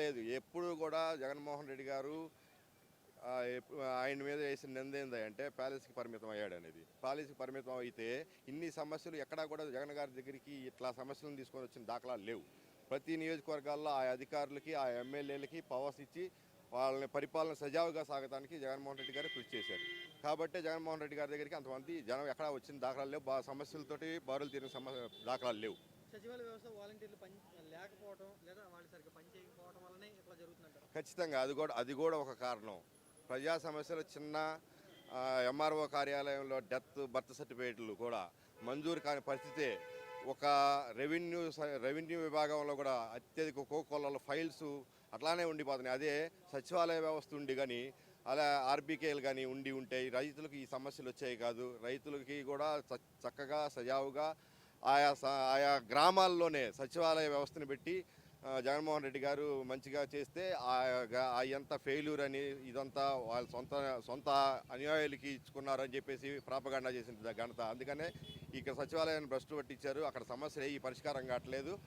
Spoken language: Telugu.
లేదు. ఎప్పుడు కూడా జగన్మోహన్ రెడ్డి గారు ఆయన మీద వేసిన నింద ఏందంటే ప్యాలెస్కి పరిమితం అయ్యాడనేది. ప్యాలెస్కి పరిమితం అయితే ఇన్ని సమస్యలు ఎక్కడా కూడా జగన్ గారి దగ్గరికి ఇట్లా సమస్యలను తీసుకొని వచ్చిన దాఖలాలు లేవు. ప్రతి నియోజకవర్గాల్లో ఆ అధికారులకి ఆ ఎమ్మెల్యేలకి పవర్స్ ఇచ్చి వాళ్ళని పరిపాలన సజావుగా సాగడానికి జగన్మోహన్ రెడ్డి గారు కృషి చేశారు. కాబట్టే జగన్మోహన్ రెడ్డి గారి దగ్గరికి అంతమంది జనం ఎక్కడా వచ్చిన దాఖలాలు లేవు. సమస్యలతోటి బారులు తీరిన దాఖలాలు లేవు. సచివాలయ వ్యవస్థ వాలంటీర్లు పని లేకపోవడం లేదా వాళ్ళు సరిగ్గా పని చేయకపోవడం వల్లనే ఇట్లా జరుగుతుందంటారు. ఖచ్చితంగా అది కూడా ఒక కారణం. ప్రజా సమస్యలు చిన్న ఎంఆర్ఓ కార్యాలయంలో బర్త్ సర్టిఫికేట్లు కూడా మంజూరు కాని పరిస్థితే. ఒక రెవెన్యూ విభాగంలో కూడా అత్యధిక కోకొల్లల ఫైల్స్ అట్లానే ఉండిపోతున్నాయి. అదే సచివాలయ వ్యవస్థ ఉండి కానీ అలా ఆర్బీకేలు కానీ ఉంటే రైతులకు ఈ సమస్యలు వచ్చాయి కాదు. రైతులకి కూడా చక్కగా సజావుగా ఆయా గ్రామాల్లోనే సచివాలయ వ్యవస్థను పెట్టి జగన్మోహన్ రెడ్డి గారు మంచిగా చేస్తే ఎంత ఫెయిల్యూర్ అని ఇదంతా వాళ్ళ సొంత అనుయాయులకి ఇచ్చుకున్నారని చెప్పేసి ప్రాపగాండా చేసిన ఘనత. అందుకనే ఇక్కడ సచివాలయాన్ని భ్రష్టు పట్టించారు. అక్కడ సమస్యలు ఏ పరిష్కారం కావట్లేదు.